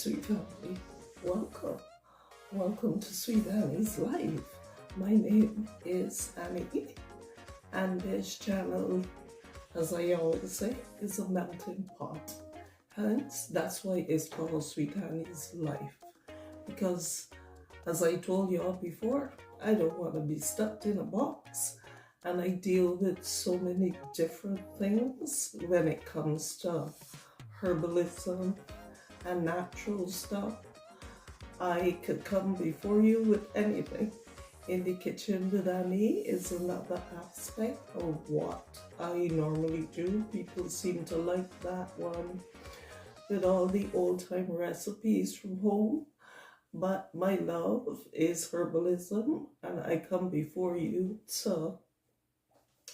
Sweet Family. Welcome. Welcome to Sweet Annie's Life. My name is Annie, and this channel, as I always say, is a melting pot. Hence, that's why it's called Sweet Annie's Life. Because, as I told y'all before, I don't want to be stuck in a box, and I deal with so many different things when it comes to herbalism and natural stuff. I could come before you with anything. In the kitchen with Annie is another aspect of what I normally do. People seem to like that one with all the old-time recipes from home. But my love is herbalism, and I come before you to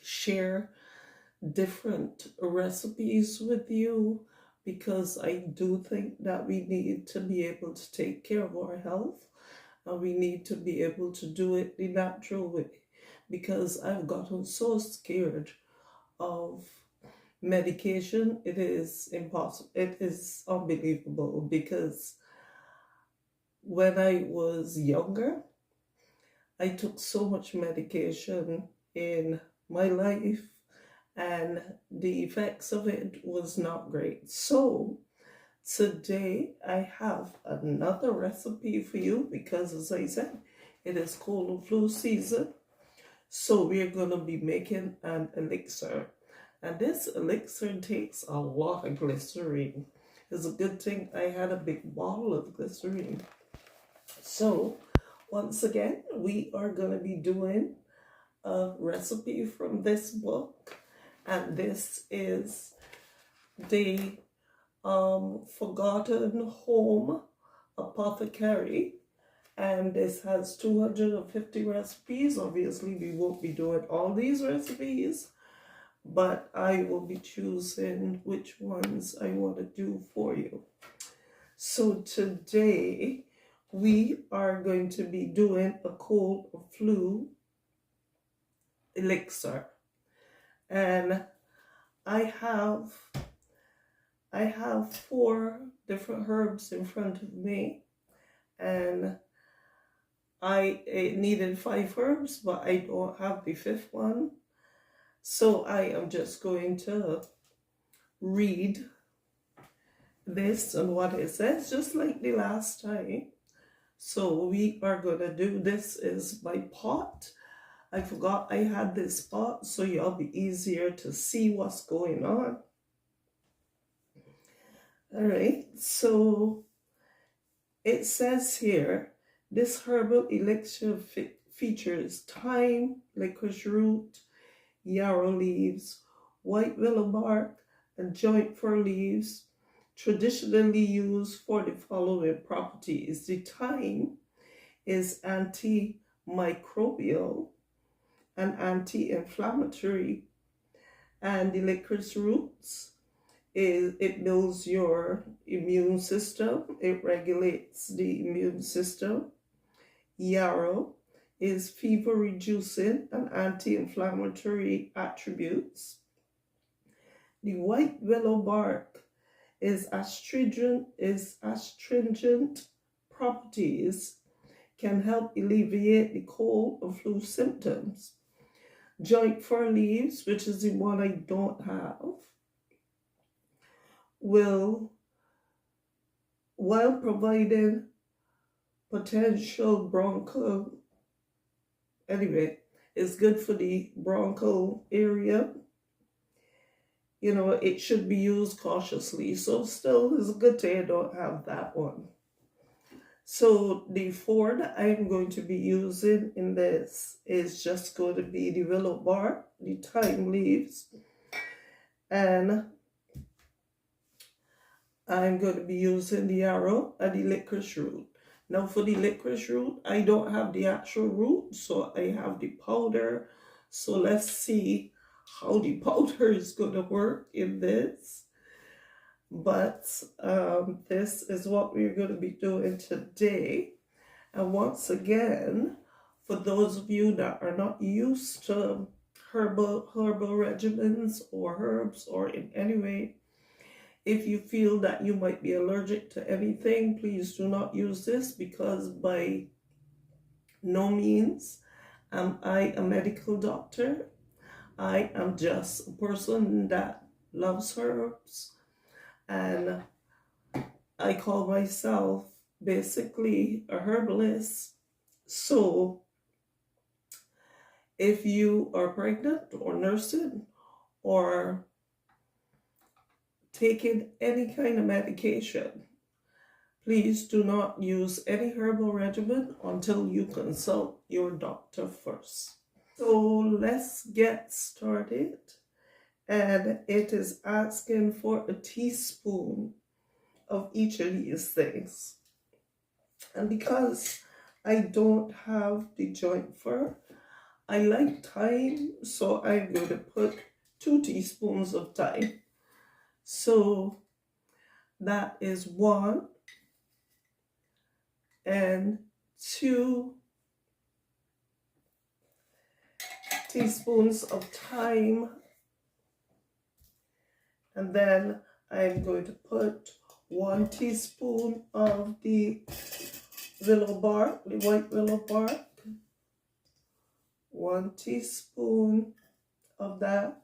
share different recipes with you, because I do think that we need to be able to take care of our health, and we need to be able to do it the natural way, because I've gotten so scared of medication. It is impossible. It is unbelievable, because when I was younger, I took so much medication in my life, and the effects of it was not great. So today I have another recipe for you, because as I said, it is cold and flu season. So we're going to be making an elixir, and this elixir takes a lot of glycerine. It's a good thing I had a big bottle of glycerine. So once again, we are going to be doing a recipe from this book, and this is the Forgotten Home Apothecary, and this has 250 recipes. Obviously, we won't be doing all these recipes, but I will be choosing which ones I want to do for you. So today, we are going to be doing a cold or flu elixir. And I have 4 different herbs in front of me, and I needed 5 herbs, but I don't have the 5th one. So I am just going to read this and what it says, just like the last time. So we are going to do, this is my pot. I forgot I had this pot, so it'll be easier to see what's going on. All right, so it says here, this herbal elixir features thyme, licorice root, yarrow leaves, white willow bark, and joint fir leaves, traditionally used for the following properties. The thyme is antimicrobial and anti-inflammatory, and the licorice roots it builds your immune system, it regulates the immune system. Yarrow is fever reducing and anti-inflammatory attributes. The white willow bark is astringent properties, can help alleviate the cold or flu symptoms. Joint fir leaves, which is the one I don't have, will, while providing potential bronchial, anyway, it's good for the bronchial area. You know, it should be used cautiously. So still, it's a good thing I don't have that one. So the 4 that I'm going to be using in this is just going to be the willow bark, the thyme leaves, and I'm going to be using the yarrow and the licorice root. Now for the licorice root, I don't have the actual root, so I have the powder. So let's see how the powder is going to work in this. But this is what we're going to be doing today. And once again, for those of you that are not used to herbal regimens or herbs or in any way, If you feel that you might be allergic to anything, please do not use this, because by no means am I a medical doctor. I am just a person that loves herbs, and I call myself basically a herbalist. So if you are pregnant or nursing or taking any kind of medication, please do not use any herbal regimen until you consult your doctor first. So let's get started. And it is asking for a teaspoon of each of these things. And because I don't have the joint fur, I like thyme, so I'm going to put 2 teaspoons of thyme. So that is 1 and 2 teaspoons of thyme. And then I'm going to put 1 teaspoon of the willow bark, the white willow bark. 1 teaspoon of that.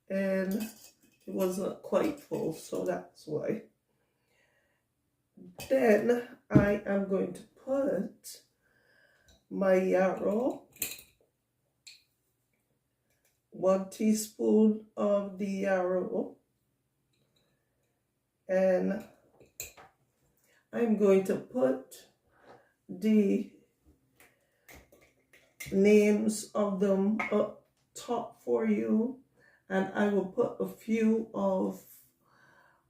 And it wasn't quite full, so that's why. Then I am going to put my yarrow, 1 teaspoon of the yarrow, and I'm going to put the names of them up top for you, and I will put a few of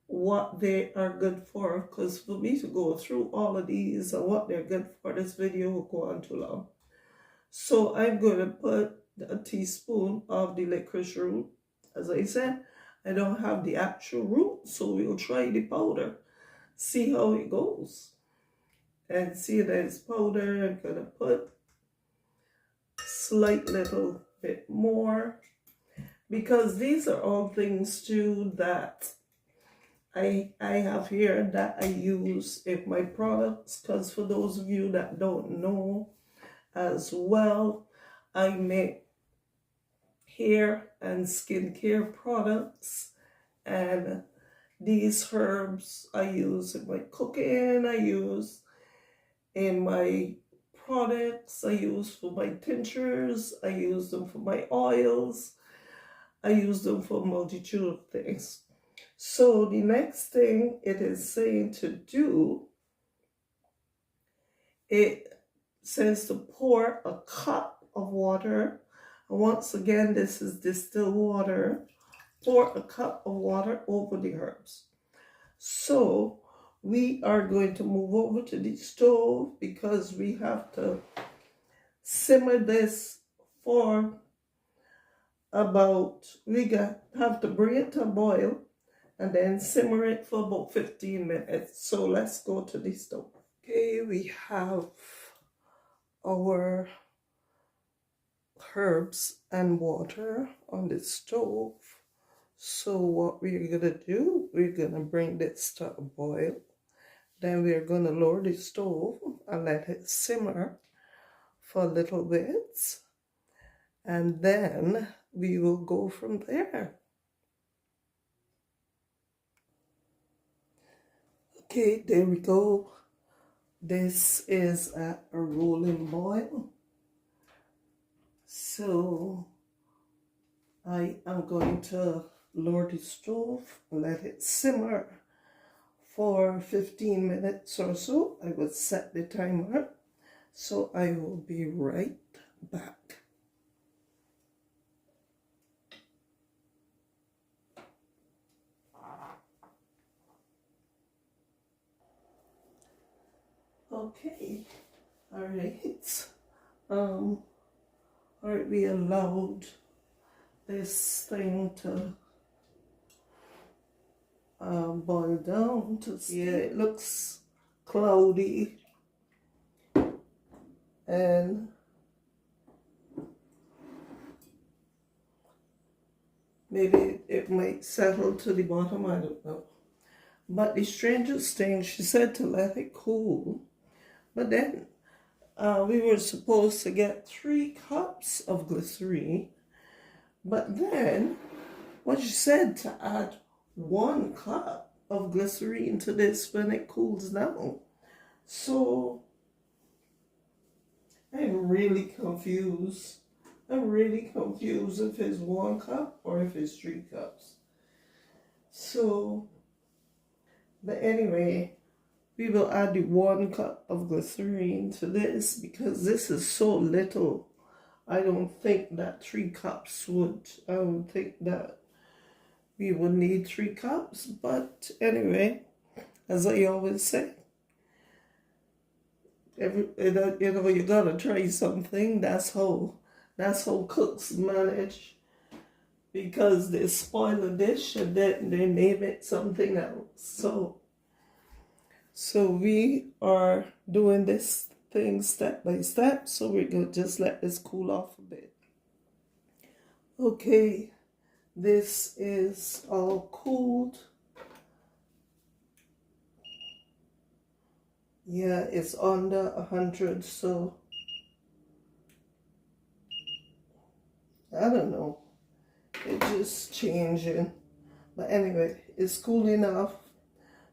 what they are good for, because for me to go through all of these and what they're good for, this video will go on too long. So I'm going to put a teaspoon of the licorice root. As I said, I don't have the actual root, so we'll try the powder, see how it goes. And see that it's powder. I'm going to put slight little bit more, because these are all things too that I have here that I use in my products, because for those of you that don't know as well, I make hair and skincare products, and these herbs I use in my cooking, I use in my products, I use for my tinctures, I use them for my oils, I use them for a multitude of things. So the next thing it is saying to do, it says to pour a cup of water. And once again, this is distilled water. Pour a cup of water over the herbs. So we are going to move over to the stove, because we have to simmer this for about, have to bring it to a boil and then simmer it for about 15 minutes. So let's go to the stove. Okay, we have our herbs and water on the stove. So what we're gonna do, we're gonna bring this to a boil. Then we're gonna lower the stove and let it simmer for a little bit. And then we will go from there. Okay, there we go. This is at a rolling boil. So I am going to lower the stove, let it simmer for 15 minutes or so. I will set the timer, so I will be right back. Okay, all right. All right, we allowed this thing to boil down to see. Yeah, it looks cloudy, and maybe it might settle to the bottom, I don't know. But the strangest thing, she said to let it cool. But then we were supposed to get 3 cups of glycerine. But then what she said to add 1 cup of glycerine to this when it cools down. So I'm really confused. I'm really confused if it's 1 cup or if it's 3 cups. So, but anyway, we will add the 1 cup of glycerine to this because this is so little. I don't think that 3 cups would, I don't think that we would need 3 cups. But anyway, as I always say, you gotta try something. That's how cooks manage, because they spoil a dish and then they name it something else. So we are doing this thing step by step. So we're gonna just let this cool off a bit. Okay, this is all cooled. Yeah, it's under 100, so I don't know. It's just changing. But anyway, it's cool enough.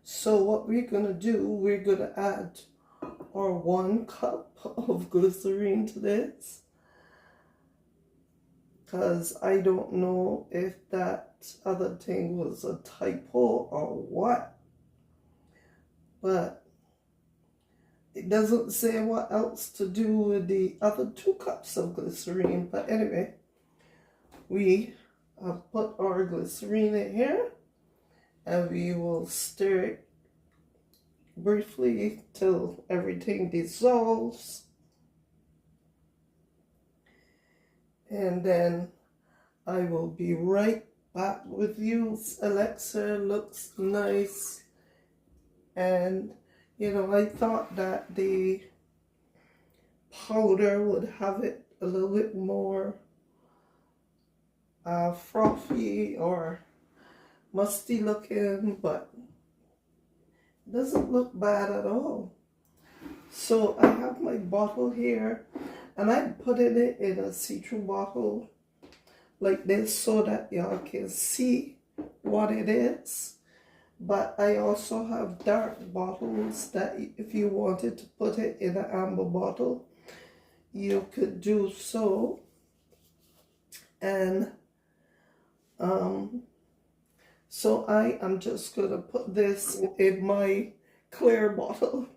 So what we're gonna do, we're gonna add our 1 cup of glycerine to this. Because I don't know if that other thing was a typo or what. But it doesn't say what else to do with the other 2 cups of glycerine. But anyway, we have put our glycerine in here and we will stir it briefly till everything dissolves. And then I will be right back with you. This elixir looks nice. And you know, I thought that the powder would have it a little bit more frothy or musty looking, but it doesn't look bad at all. So I have my bottle here, and I'm putting it in a see-through bottle like this so that y'all can see what it is. But I also have dark bottles that if you wanted to put it in an amber bottle, you could do so. And so I am just going to put this in my clear bottle.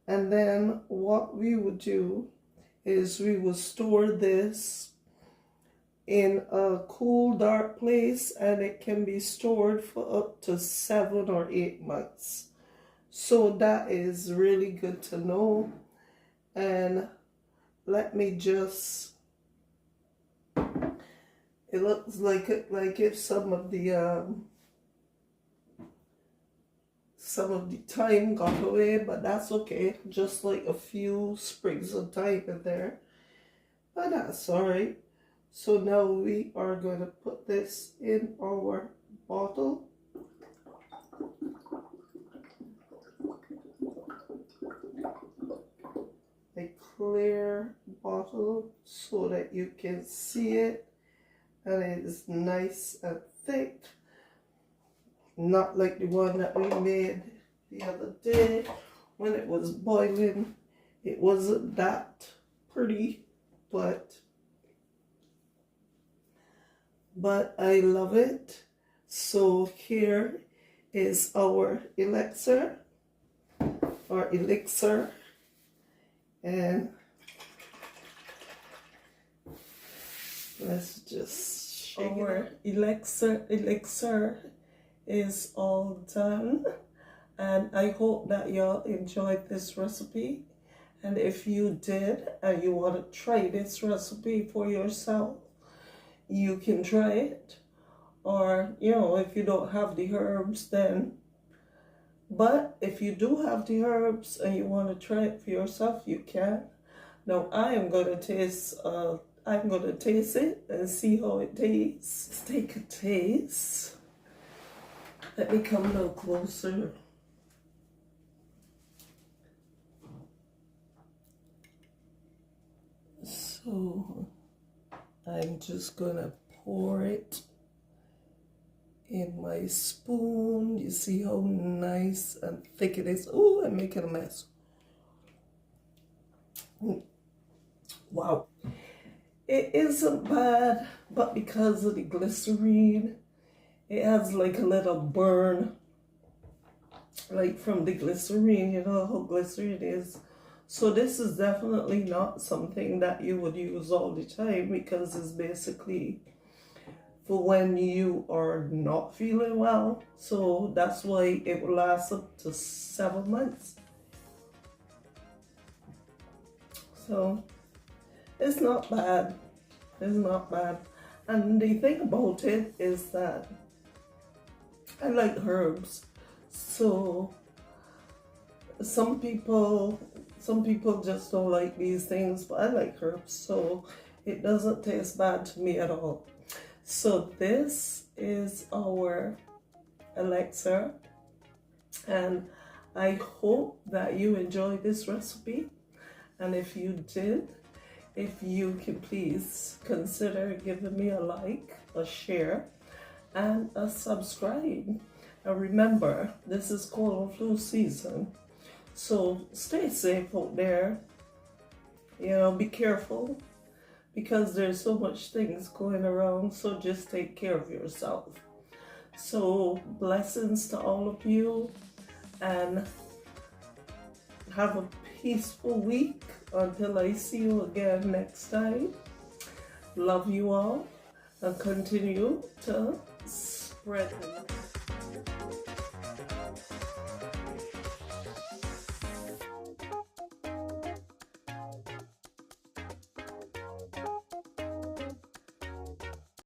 And then what we would do is we would store this in a cool, dark place, and it can be stored for up to 7 or 8 months. So that is really good to know. And let me just, it looks like if some of the thyme got away, but that's okay. Just like a few sprigs of thyme in there, but that's all right. So now we are going to put this in our bottle. A clear bottle so that you can see it, and it is nice and thick. Not like the one that we made the other day when it was boiling. It wasn't that pretty, but I love it. So here is our elixir, and let's just shake our elixir is all done, and I hope that y'all enjoyed this recipe. And if you did and you want to try this recipe for yourself, you can try it. Or, you know, if you don't have the herbs, then, but if you do have the herbs and you want to try it for yourself, you can. Now I am going to taste a I'm gonna taste it and see how it tastes. Let's take a taste. Let me come a little closer. So I'm just gonna pour it in my spoon. You see how nice and thick it is. Oh, I'm making a mess. Wow. It isn't bad, but because of the glycerine, it has like a little burn, like from the glycerine, you know how glycerine is. So this is definitely not something that you would use all the time, because it's basically for when you are not feeling well. So that's why it will last up to 7 months. So it's not bad. It's not bad. And the thing about it is that I like herbs. So some people just don't like these things, but I like herbs, so it doesn't taste bad to me at all. So this is our elixir, and I hope that you enjoyed this recipe. And if you did, if you can please consider giving me a like, a share, and a subscribe. And remember, this is cold and flu season, so stay safe out there. You know, be careful, because there's so much things going around, so just take care of yourself. So blessings to all of you, and have a peaceful week until I see you again next time. Love you all, and continue to spread the